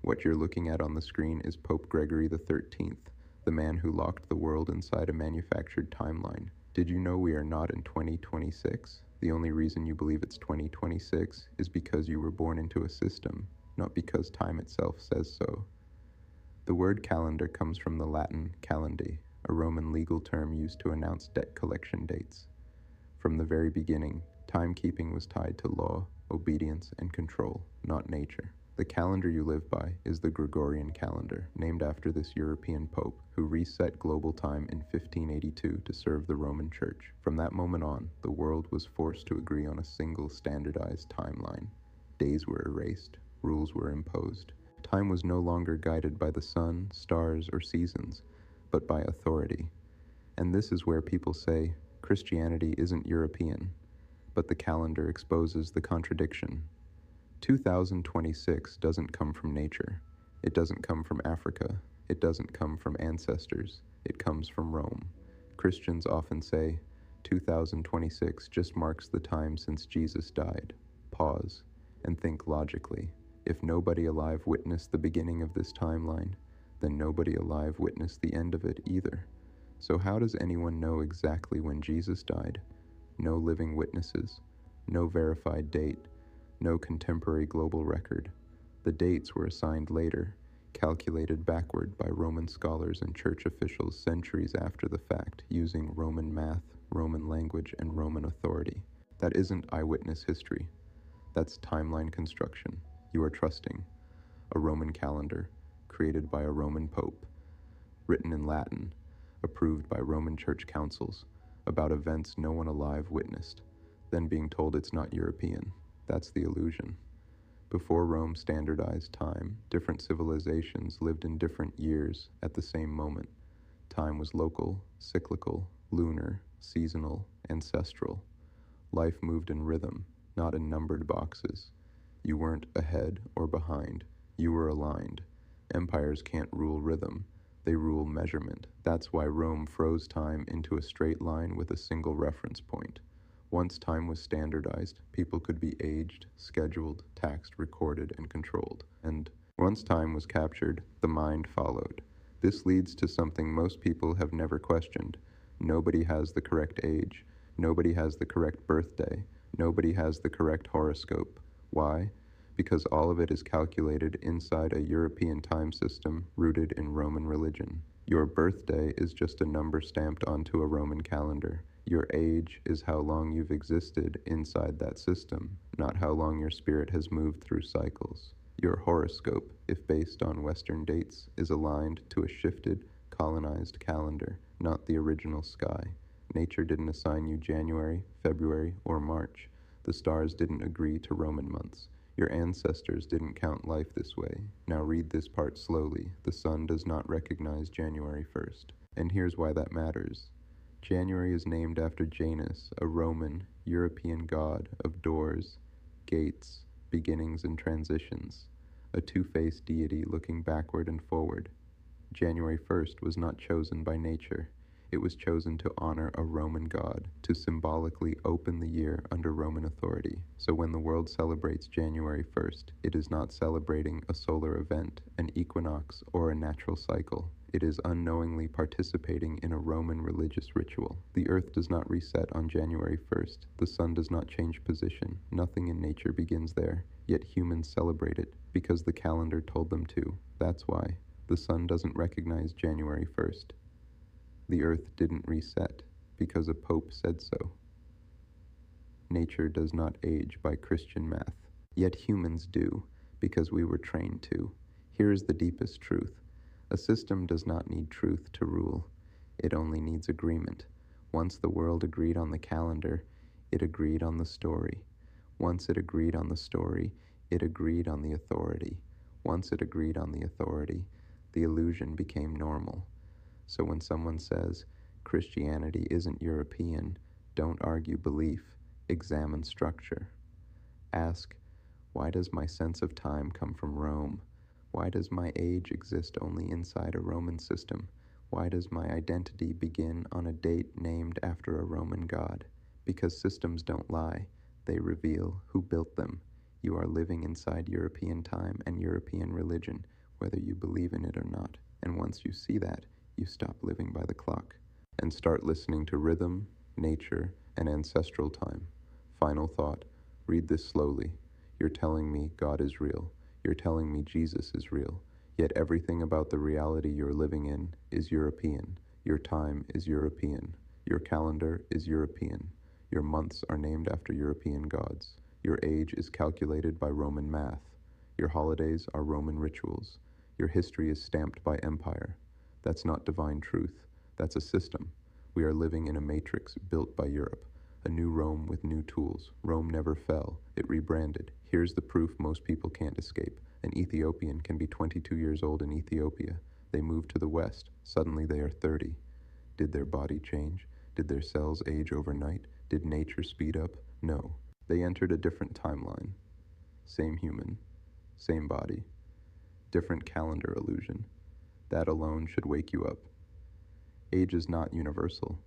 What you're looking at on the screen is Pope Gregory the 13th, the man who locked the world inside a manufactured timeline. Did you know we are not in 2026? The only reason you believe it's 2026 is because you were born into a system, not because time itself says so. The word calendar comes from the Latin calendae, a Roman legal term used to announce debt collection dates. From the very beginning, timekeeping was tied to law, obedience, and control, not nature. The calendar you live by is the Gregorian calendar, named after this European pope who reset global time in 1582 to serve the Roman Church. From that moment on, the world was forced to agree on a single standardized timeline. Days were erased, rules were imposed. Time was no longer guided by the sun, stars, or seasons, but by authority. And this is where people say, Christianity isn't European, but the calendar exposes the contradiction. 2026 doesn't come from nature. It doesn't come from Africa. It doesn't come from ancestors. It comes from Rome. Christians often say, 2026 just marks the time since Jesus died. Pause and think logically. If nobody alive witnessed the beginning of this timeline, then nobody alive witnessed the end of it either. So how does anyone know exactly when Jesus died? No living witnesses, no verified date, no contemporary global record. The dates were assigned later, calculated backward by Roman scholars and church officials centuries after the fact, using Roman math, Roman language, and Roman authority. That isn't eyewitness history. That's timeline construction. You are trusting a Roman calendar created by a Roman pope, written in Latin, approved by Roman church councils, about events no one alive witnessed, then being told it's not European. That's the illusion. Before Rome standardized time, different civilizations lived in different years at the same moment. Time was local, cyclical, lunar, seasonal, ancestral. Life moved in rhythm, not in numbered boxes. You weren't ahead or behind. You were aligned. Empires can't rule rhythm. They rule measurement. That's why Rome froze time into a straight line with a single reference point. Once time was standardized, people could be aged, scheduled, taxed, recorded, and controlled. And once time was captured, the mind followed. This leads to something most people have never questioned. Nobody has the correct age. Nobody has the correct birthday. Nobody has the correct horoscope. Why? Because all of it is calculated inside a European time system rooted in Roman religion. Your birthday is just a number stamped onto a Roman calendar. Your age is how long you've existed inside that system, not how long your spirit has moved through cycles. Your horoscope, if based on Western dates, is aligned to a shifted, colonized calendar, not the original sky. Nature didn't assign you January, February, or March. The stars didn't agree to Roman months. Your ancestors didn't count life this way. Now read this part slowly. The sun does not recognize January 1st. And here's why that matters. January is named after Janus, a Roman, European god of doors, gates, beginnings, and transitions, a two-faced deity looking backward and forward. January 1st was not chosen by nature. It was chosen to honor a Roman god, to symbolically open the year under Roman authority. So when the world celebrates January 1st, it is not celebrating a solar event, an equinox, or a natural cycle. It is unknowingly participating in a Roman religious ritual. The earth does not reset on January 1st. The sun does not change position. Nothing in nature begins there. Yet humans celebrate it because the calendar told them to. That's why. The sun doesn't recognize January 1st. The earth didn't reset because a pope said so. Nature does not age by Christian math. Yet humans do, because we were trained to. Here is the deepest truth. A system does not need truth to rule. It only needs agreement. Once the world agreed on the calendar, it agreed on the story. Once it agreed on the story, it agreed on the authority. Once it agreed on the authority, the illusion became normal. So when someone says, Christianity isn't European, don't argue belief, examine structure. Ask, why does my sense of time come from Rome? Why does my age exist only inside a Roman system? Why does my identity begin on a date named after a Roman god? Because systems don't lie, they reveal who built them. You are living inside European time and European religion, whether you believe in it or not. And once you see that, you stop living by the clock and start listening to rhythm, nature, and ancestral time. Final thought, read this slowly. You're telling me God is real. You're telling me Jesus is real. Yet everything about the reality you're living in is European. Your time is European. Your calendar is European. Your months are named after European gods. Your age is calculated by Roman math. Your holidays are Roman rituals. Your history is stamped by empire. That's not divine truth. That's a system. We are living in a matrix built by Europe. A new Rome with new tools. Rome never fell. It rebranded. Here's the proof most people can't escape. An Ethiopian can be 22 years old in Ethiopia. They move to the West. Suddenly they are 30. Did their body change? Did their cells age overnight? Did nature speed up? No. They entered a different timeline. Same human. Same body. Different calendar illusion. That alone should wake you up. Age is not universal.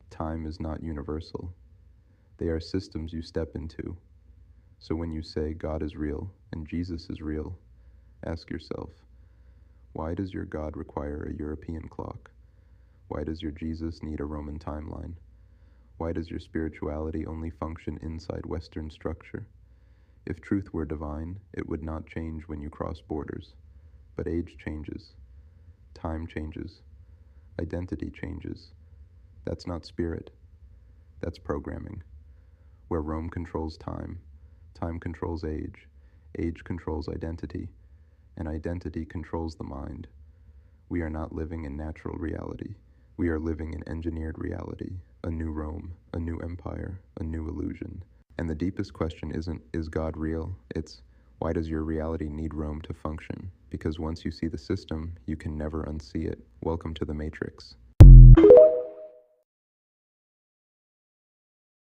Time is not universal. They are systems you step into. So when you say God is real and Jesus is real, ask yourself, why does your God require a European clock? Why does your Jesus need a Roman timeline? Why does your spirituality only function inside Western structure? If truth were divine, it would not change when you cross borders. But age changes. Time changes. Identity changes. That's not spirit. That's programming. Where Rome controls time, time controls age controls identity, and identity controls the mind. We are not living in natural reality. We are living in engineered reality, a new Rome, a new empire, a new illusion. And the deepest question isn't, is God real? It's, why does your reality need Rome to function? Because once you see the system, you can never unsee it. Welcome to the Matrix.